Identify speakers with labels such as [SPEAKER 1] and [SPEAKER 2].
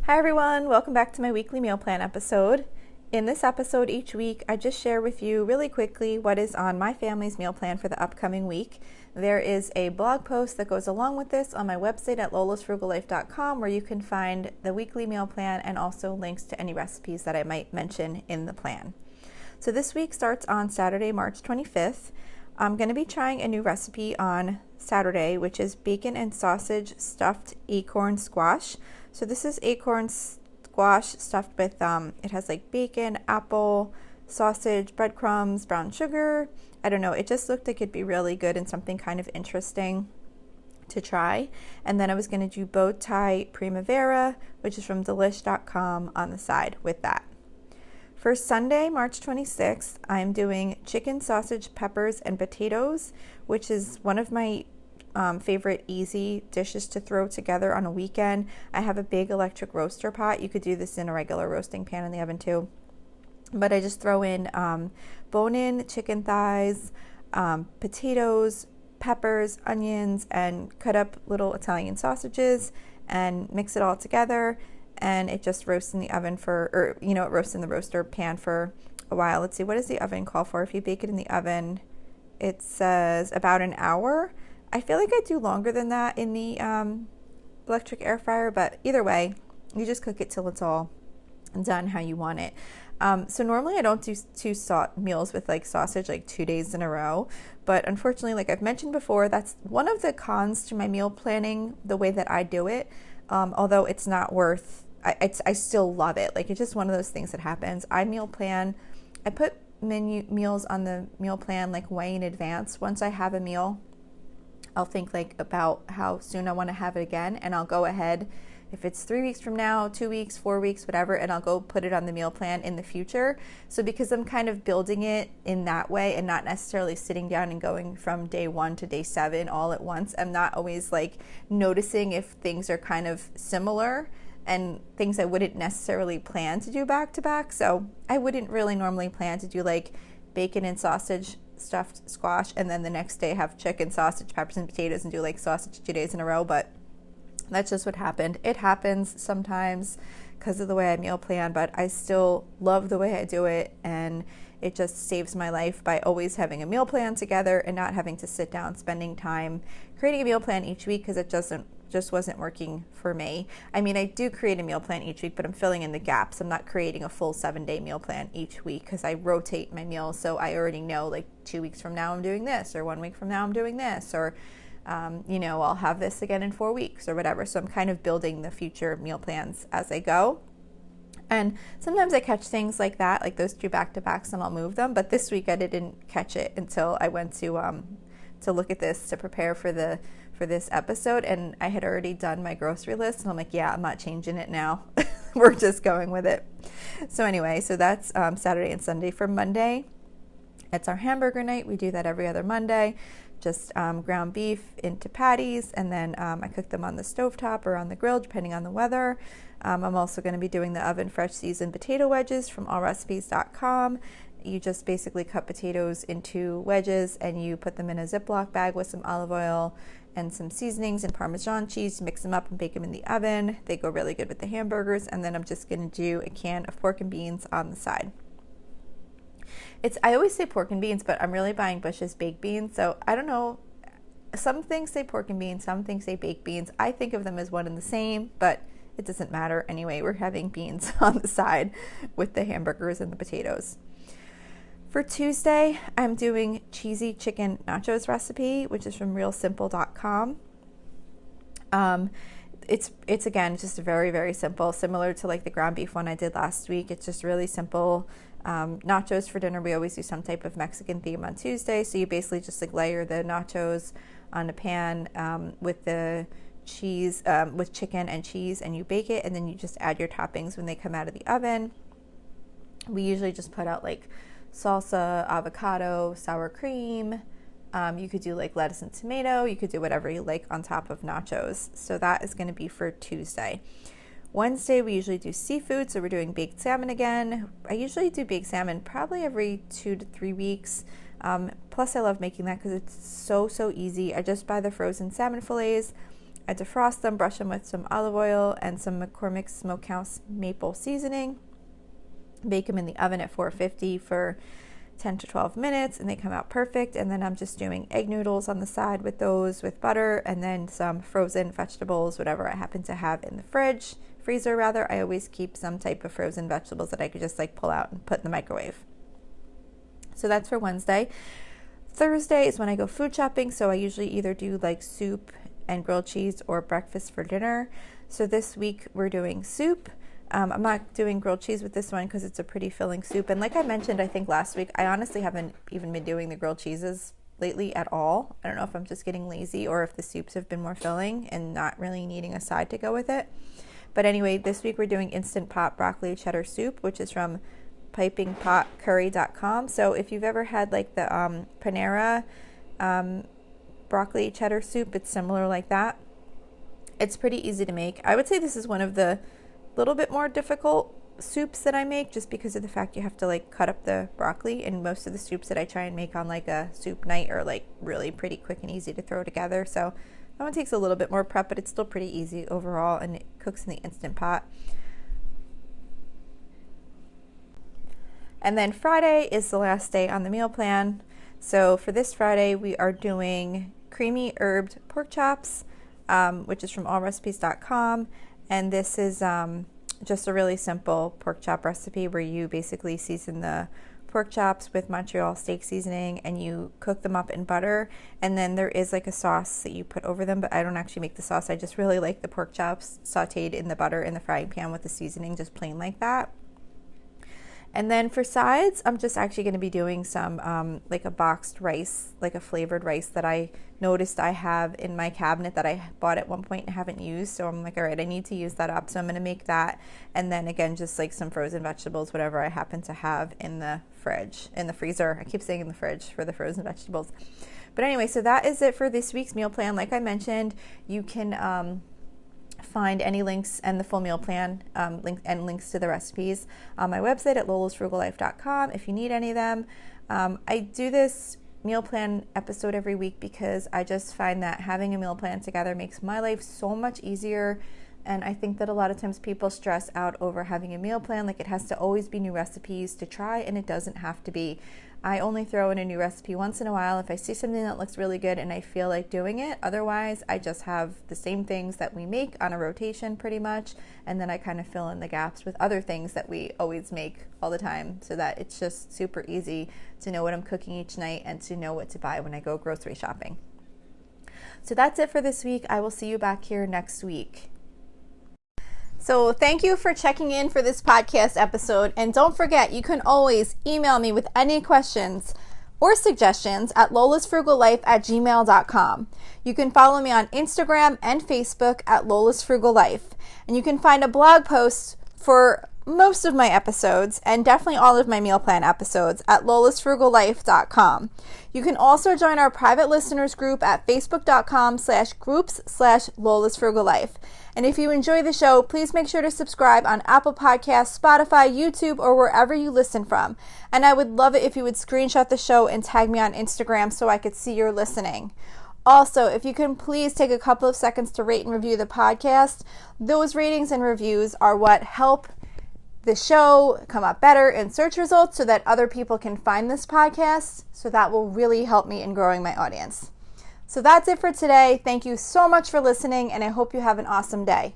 [SPEAKER 1] Hi everyone, welcome back to my weekly meal plan episode. In this episode each week, I just share with you really quickly what is on my family's meal plan for the upcoming week. There is a blog post that goes along with this on my website at lolasfrugallife.com where you can find the weekly meal plan and also links to any recipes that I might mention in the plan. So this week starts on Saturday, March 25th. I'm going to be trying a new recipe on Saturday, which is bacon and sausage stuffed acorn squash. So this is acorn squash stuffed with, it has like bacon, apple, sausage, breadcrumbs, brown sugar. I don't know, it just looked like it'd be really good and something kind of interesting to try. And then I was going to do bow tie primavera, which is from delish.com on the side with that. For Sunday, March 26th, I'm doing chicken, sausage, peppers, and potatoes, which is one of my favorite easy dishes to throw together on a weekend. I have a big electric roaster pot. You could do this in a regular roasting pan in the oven too. But I just throw in bone-in chicken thighs, potatoes, peppers, onions, and cut up little Italian sausages and mix it all together. And it just roasts in the oven it roasts in the roaster pan for a while. Let's see, what does the oven call for? If you bake it in the oven, it says about an hour. I feel like I do longer than that in the electric air fryer, but either way, you just cook it till it's all done how you want it. So normally I don't do two meals with like sausage like 2 days in a row, but unfortunately, like I've mentioned before, that's one of the cons to my meal planning, the way that I do it. Although it's not worth, I still love it. Like it's just one of those things that happens. I meal plan, I put meals on the meal plan like way in advance. Once I have a meal, I'll think like about how soon I want to have it again, and I'll go ahead if it's 3 weeks from now, 2 weeks, 4 weeks, whatever, and I'll go put it on the meal plan in the future. So because I'm kind of building it in that way and not necessarily sitting down and going from day 1 to day 7 all at once, I'm not always like noticing if things are kind of similar and things I wouldn't necessarily plan to do back to back. So I wouldn't really normally plan to do like bacon and sausage stuffed squash and then the next day have chicken, sausage, peppers, and potatoes and do like sausage 2 days in a row, but that's just what happened. It happens sometimes because of the way I meal plan, but I still love the way I do it, and it just saves my life by always having a meal plan together and not having to sit down spending time creating a meal plan each week, because it just wasn't working for me. I mean, I do create a meal plan each week, but I'm filling in the gaps. I'm not creating a full 7-day meal plan each week because I rotate my meals, so I already know like 2 weeks from now I'm doing this, or 1 week from now I'm doing this, or I'll have this again in 4 weeks or whatever. So I'm kind of building the future meal plans as I go. And sometimes I catch things like that, like those 2 back-to-backs, and I'll move them. But this week I didn't catch it until I went to look at this to prepare for this episode. And I had already done my grocery list, and I'm like, yeah, I'm not changing it now. We're just going with it. So anyway, so that's Saturday and Sunday. For Monday, it's our hamburger night. We do that every other Monday. Just ground beef into patties, and then I cook them on the stovetop or on the grill, depending on the weather. I'm also going to be doing the oven fresh seasoned potato wedges from allrecipes.com. You just basically cut potatoes into wedges, and you put them in a Ziploc bag with some olive oil and some seasonings and Parmesan cheese. Mix them up and bake them in the oven. They go really good with the hamburgers. And then I'm just going to do a can of pork and beans on the side. I always say pork and beans, but I'm really buying Bush's baked beans. So I don't know. Some things say pork and beans, some things say baked beans. I think of them as one and the same, but it doesn't matter. Anyway, we're having beans on the side with the hamburgers and the potatoes. For Tuesday, I'm doing cheesy chicken nachos recipe, which is from realsimple.com. It's again just very, very simple, similar to like the ground beef one I did last week. It's just really simple. Nachos for dinner, we always do some type of Mexican theme on Tuesday. So you basically just like layer the nachos on a pan with the cheese, with chicken and cheese, and you bake it, and then you just add your toppings when they come out of the oven. We usually just put out like salsa, avocado, sour cream. You could do like lettuce and tomato. You could do whatever you like on top of nachos. So that is going to be for Tuesday. Wednesday, we usually do seafood, so we're doing baked salmon again. I usually do baked salmon probably every 2 to 3 weeks. Plus, I love making that because it's so easy. I just buy the frozen salmon fillets. I defrost them, brush them with some olive oil and some McCormick Smokehouse maple seasoning. Bake them in the oven at 450 for 10 to 12 minutes, and they come out perfect. And then I'm just doing egg noodles on the side with those, with butter, and then some frozen vegetables, whatever I happen to have in the freezer rather. I always keep some type of frozen vegetables that I could just like pull out and put in the microwave. So that's for Wednesday. Thursday is when I go food shopping, so I usually either do like soup and grilled cheese or breakfast for dinner. So this week we're doing soup. I'm not doing grilled cheese with this one because it's a pretty filling soup. And like I mentioned, I think last week, I honestly haven't even been doing the grilled cheeses lately at all. I don't know if I'm just getting lazy or if the soups have been more filling and not really needing a side to go with it. But anyway, this week we're doing Instant Pot Broccoli Cheddar Soup, which is from pipingpotcurry.com. So if you've ever had like the Panera broccoli cheddar soup, it's similar like that. It's pretty easy to make. I would say this is one of the little bit more difficult soups that I make, just because of the fact you have to like cut up the broccoli, and most of the soups that I try and make on like a soup night are like really pretty quick and easy to throw together. So that one takes a little bit more prep, but it's still pretty easy overall, and it cooks in the Instant Pot. And then Friday is the last day on the meal plan. So for this Friday, we are doing creamy herbed pork chops, which is from allrecipes.com. And this is just a really simple pork chop recipe where you basically season the pork chops with Montreal steak seasoning and you cook them up in butter. And then there is like a sauce that you put over them, but I don't actually make the sauce. I just really like the pork chops sauteed in the butter in the frying pan with the seasoning, just plain like that. And then for sides, I'm just actually going to be doing some like a boxed rice, like a flavored rice that I noticed I have in my cabinet that I bought at one point and haven't used. So I'm like, all right, I need to use that up. So I'm going to make that. And then again, just like some frozen vegetables, whatever I happen to have in the freezer. I keep saying in the fridge for the frozen vegetables. But anyway, so that is it for this week's meal plan. Like I mentioned, you can find any links and the full meal plan links to the recipes on my website at lolasfrugallife.com if you need any of them. I do this meal plan episode every week because I just find that having a meal plan together makes my life so much easier. And I think that a lot of times people stress out over having a meal plan, like it has to always be new recipes to try, and it doesn't have to be. I only throw in a new recipe once in a while if I see something that looks really good and I feel like doing it. Otherwise, I just have the same things that we make on a rotation pretty much, and then I kind of fill in the gaps with other things that we always make all the time, so that it's just super easy to know what I'm cooking each night and to know what to buy when I go grocery shopping. So that's it for this week. I will see you back here next week. So thank you for checking in for this podcast episode. And don't forget, you can always email me with any questions or suggestions at lolasfrugallife@gmail.com. You can follow me on Instagram and Facebook at lolasfrugallife. And you can find a blog post for most of my episodes and definitely all of my meal plan episodes at lolasfrugallife.com. You can also join our private listeners group at facebook.com/groups/lolasfrugallife. And if you enjoy the show, please make sure to subscribe on Apple Podcasts, Spotify, YouTube, or wherever you listen from. And I would love it if you would screenshot the show and tag me on Instagram so I could see you're listening. Also, if you can please take a couple of seconds to rate and review the podcast. Those ratings and reviews are what help the show come up better in search results so that other people can find this podcast. So that will really help me in growing my audience. So that's it for today. Thank you so much for listening, and I hope you have an awesome day.